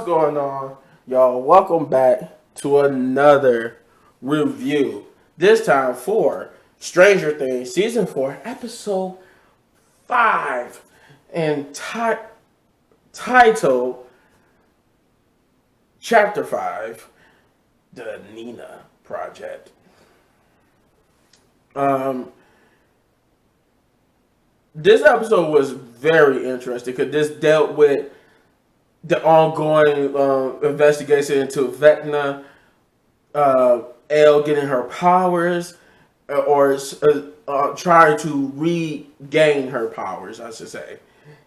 What's going on, y'all? Welcome back to another review. This time for Stranger Things Season 4, Episode 5, and titled Chapter 5, The Nina Project. This episode was very interesting because this dealt with the ongoing investigation into Vecna, Elle getting her powers, or trying to regain her powers, I should say.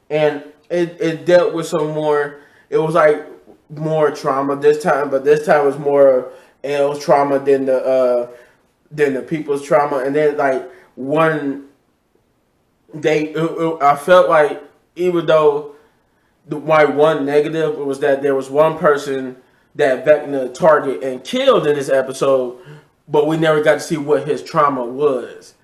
And it dealt with some more, it was like more trauma this time, but this time was more Elle's trauma than the people's trauma. And then like I felt like even though one negative was that there was one person that Vecna targeted and killed in this episode, but we never got to see what his trauma was.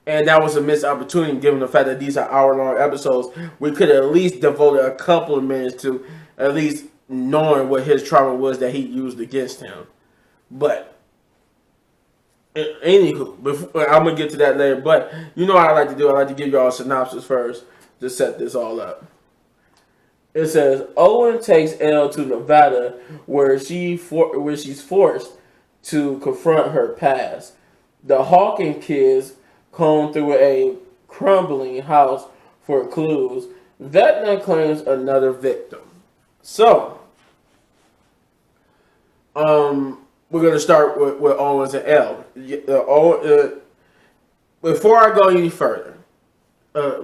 And that was a missed opportunity given the fact that these are hour-long episodes. We could at least devote a couple of minutes to at least knowing what his trauma was that he used against him. But, anywho, I'm going to get to that later. But, you know what I like to do? I like to give y'all a synopsis first to set this all up. It says, Owen takes Elle to Nevada where she's forced to confront her past. The Hawkins kids comb through a crumbling house for clues. Vecna claims another victim. So, we're going to start with Owens and Elle. Before I go any further,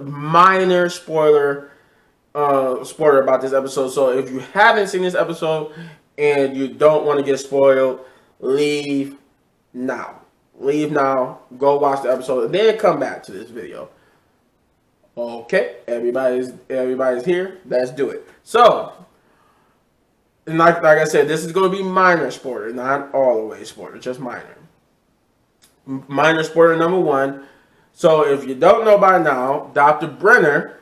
minor spoiler about this episode. So if you haven't seen this episode and you don't want to get spoiled, leave now. Go watch the episode and then come back to this video. Okay, everybody's here. Let's do it. So, and like I said, this is going to be minor spoiler, not all the way spoiler, just minor. Minor spoiler number 1. So if you don't know by now, Dr. Brenner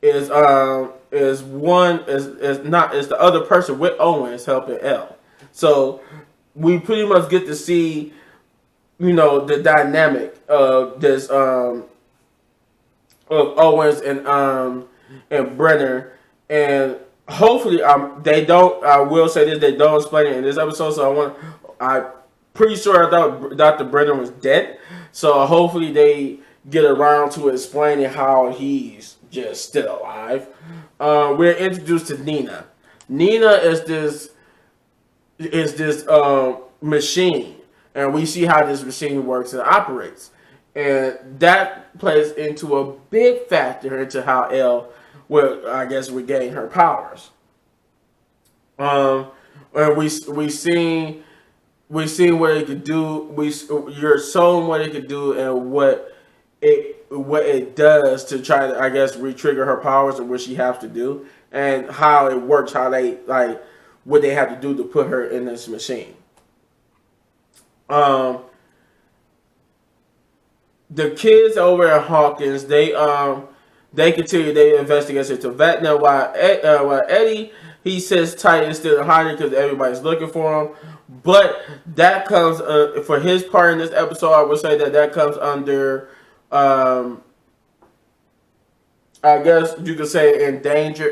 is the other person with Owens helping Elle. So we pretty much get to see, the dynamic of this of Owens and Brenner, and hopefully they don't. I will say this: they don't explain it in this episode. So I'm pretty sure I thought Dr. Brenner was dead. So hopefully they get around to explaining how he's just still alive. We're introduced to Nina. Nina is this machine, and we see how this machine works and operates, and that plays into a big factor into how Elle will, I guess, regain her powers. And we seen what it could do. You're shown what it could do and what it does to try to, I guess, re-trigger her powers and what she has to do and how it works, how they what they have to do to put her in this machine. The kids over at Hawkins, they continue their investigation to Vecna while Eddie, he sits tight and still hiding because everybody's looking for him. But that comes for his part in this episode. I would say that comes under, I guess you could say, in danger.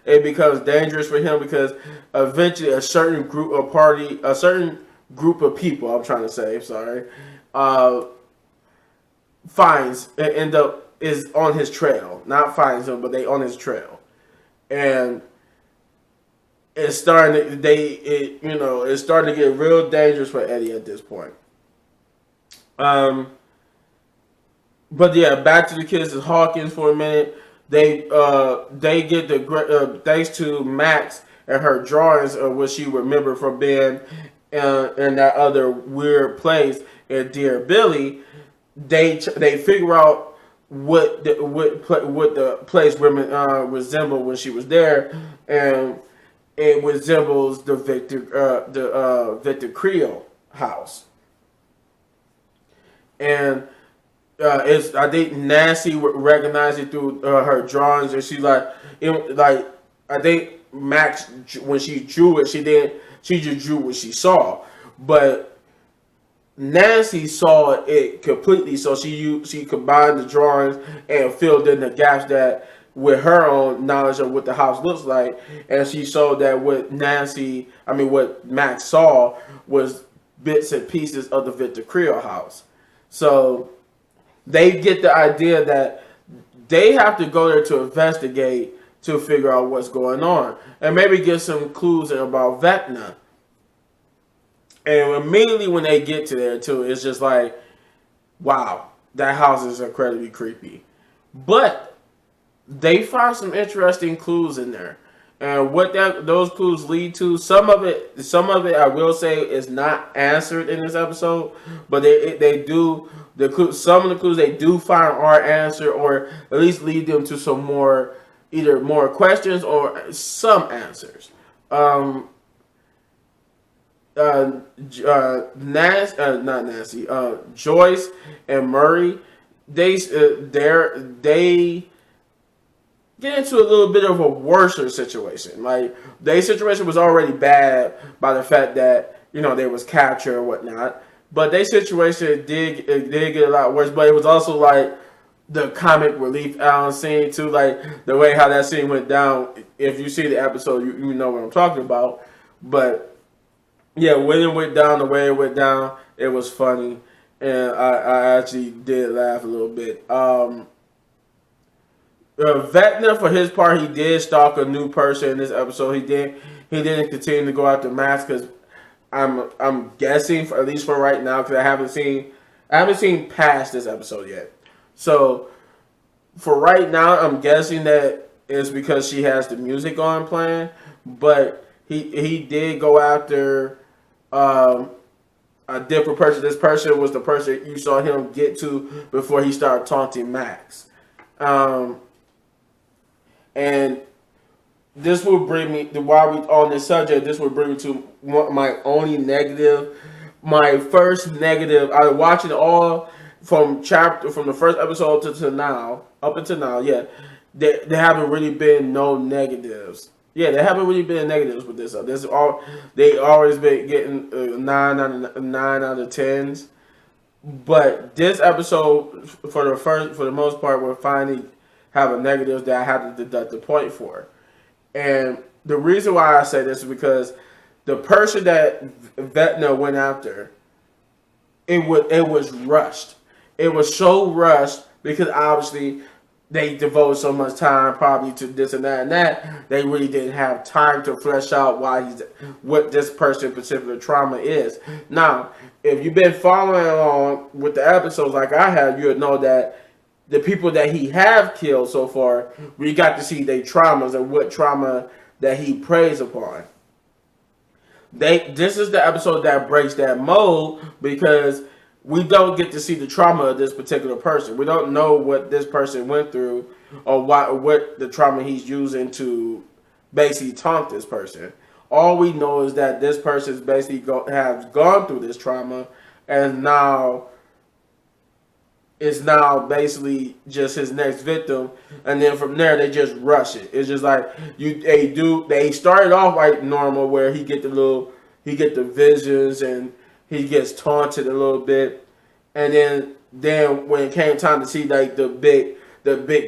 It becomes dangerous for him because eventually a certain group of people, I'm trying to say, sorry, is on his trail. Not finds him, but they on his trail, and it's starting to get real dangerous for Eddie at this point. But yeah, back to the kids at Hawkins for a minute. They get the thanks to Max and her drawings of what she remembered from being in that other weird place in Dear Billy. They figure out what the place resembled when she was there, and it resembles the Victor Creel house. And I think Nancy recognized it through her drawings, and she's I think Max, when she drew it, she just drew what she saw, but Nancy saw it completely, so she combined the drawings and filled in the gaps that with her own knowledge of what the house looks like, and she showed that what what Max saw was bits and pieces of the Victor Creel house. So they get the idea that they have to go there to investigate to figure out what's going on and maybe get some clues about Vecna. And immediately when they get to there too, it's just like, wow, that house is incredibly creepy. But they find some interesting clues in there. And what those clues lead to, some of it I will say is not answered in this episode, but they do some of the clues they do find are answered, or at least lead them to some either more questions or some answers. Joyce and Murray, they get into a little bit of a worse situation. Like, their situation was already bad by the fact that, they was captured or whatnot. But their situation did get a lot worse. But it was also like the comic relief scene too, like the way how that scene went down. If you see the episode, you know what I'm talking about. But yeah, when it went down the way it went down, it was funny, and I actually did laugh a little bit. Vecna, for his part, he did stalk a new person in this episode. He didn't continue to go after Max, because I'm guessing, at least for right now, because I haven't seen past this episode yet. So for right now, I'm guessing that it's because she has the music on playing. But he did go after a different person. This person was the person you saw him get to before he started taunting Max. And this will bring me, while we on this subject, this will bring me to my only negative. My first negative, I was watching it all from the first episode to now, up until now, yeah. There haven't really been no negatives. Yeah, there haven't really been negatives with this. They always been getting 9 out of 10s. But this episode, for the most part, will finally have a negative that I have to deduct the point for. And the reason why I say this is because the person that Vecna went after, it was rushed. It was so rushed because obviously they devoted so much time probably to this and that. They really didn't have time to flesh out what this person's particular trauma is. Now, if you've been following along with the episodes like I have, you would know that the people that he have killed so far, we got to see their traumas and what trauma that he preys upon. This is the episode that breaks that mold, because we don't get to see the trauma of this particular person. We don't know what this person went through, or what the trauma he's using to basically taunt this person. All we know is that this person basically has gone through this trauma, and now is basically just his next victim, and then from there they just rush it. It's just like they started off like normal, where he get the visions and he gets taunted a little bit, and then when it came time to see like the big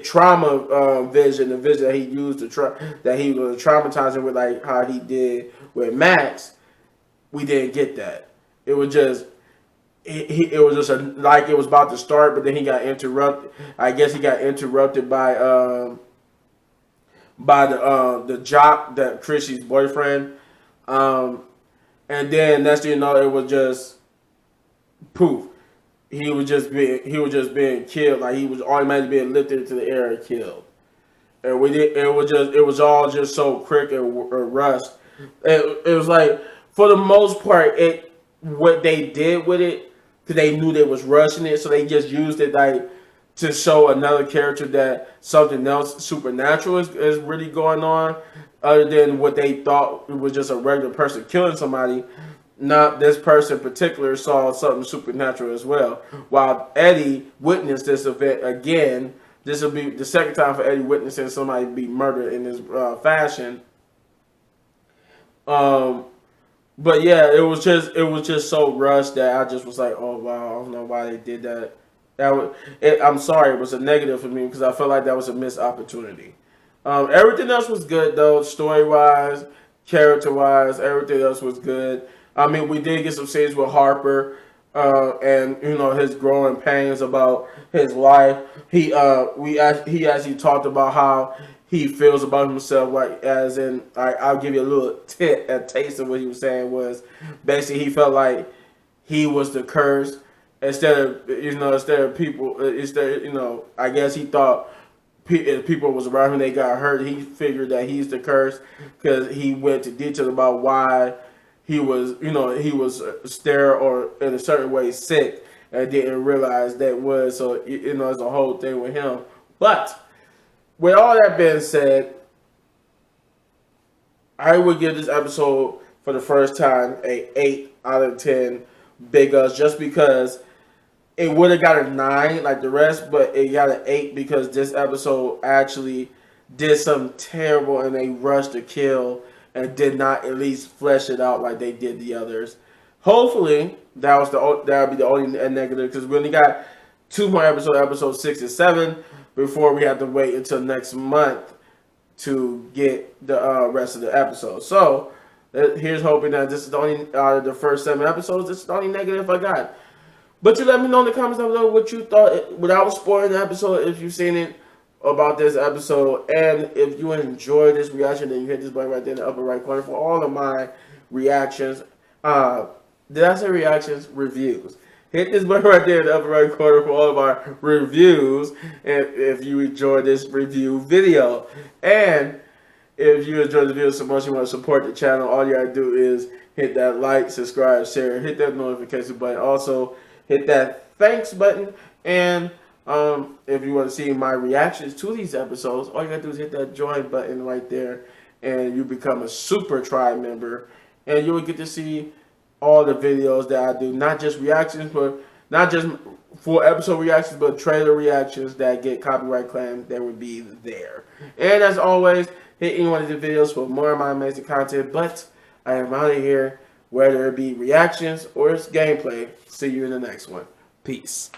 trauma vision, the vision that he used that he was traumatizing with, like how he did with Max, we didn't get that. It was just like it was about to start, but then he got interrupted. I guess he got interrupted by the jock, that Chrissy's boyfriend. And then next thing you know, it was just poof. He was just being killed. Like, he was automatically being lifted into the air and killed. And it was all just so quick and rushed. It was like, for the most part, what they did with it, because they knew they was rushing it, so they just used it like to show another character that something else supernatural is really going on, other than what they thought was just a regular person killing somebody. Not this person in particular saw something supernatural as well. While Eddie witnessed this event again, this will be the second time for Eddie witnessing somebody be murdered in this fashion. But yeah, it was just so rushed that I just was like, oh wow, I don't know why they did that. I'm sorry, it was a negative for me because I felt like that was a missed opportunity. Everything else was good though, story wise, character wise, everything else was good. I mean, we did get some scenes with Harper, and you know his growing pains about his life. He actually talked about how he feels about himself, like as in, I'll give you a little a taste of what he was saying was basically he felt like he was the curse instead of people I guess he thought if people was around him they got hurt, he figured that he's the curse because he went to detail about why he was sterile or in a certain way sick and didn't realize that was so it's a whole thing with him. But with all that being said, I would give this episode for the first time a 8 out of 10 big ups just because it would have got a 9 like the rest, but it got an 8 because this episode actually did something terrible and they rushed to kill and did not at least flesh it out like they did the others. Hopefully, that would be the only negative because we only got 2 more episode 6 and 7, before we have to wait until next month to get the rest of the episodes. So here's hoping that this is the only out of the first 7 episodes. This is the only negative I got. But you let me know in the comments down below what you thought without spoiling the episode, if you've seen it, about this episode. And if you enjoyed this reaction, then you hit this button right there in the upper right corner for all of my reactions. Did I say reactions? Reviews. Hit this button right there in the upper right corner for all of our reviews. And if you enjoyed this review video. And if you enjoyed the video so much you want to support the channel, all you gotta do is hit that like, subscribe, share, hit that notification button. Also, hit that thanks button. And if you want to see my reactions to these episodes, all you gotta do is hit that join button right there, and you become a super tribe member, and you will get to see all the videos that I do, not just reactions, but not just full episode reactions, but trailer reactions that get copyright claimed. That would be there. And as always, hit any one of the videos for more of my amazing content. But I am out of here, whether it be reactions or it's gameplay. See you in the next one. Peace.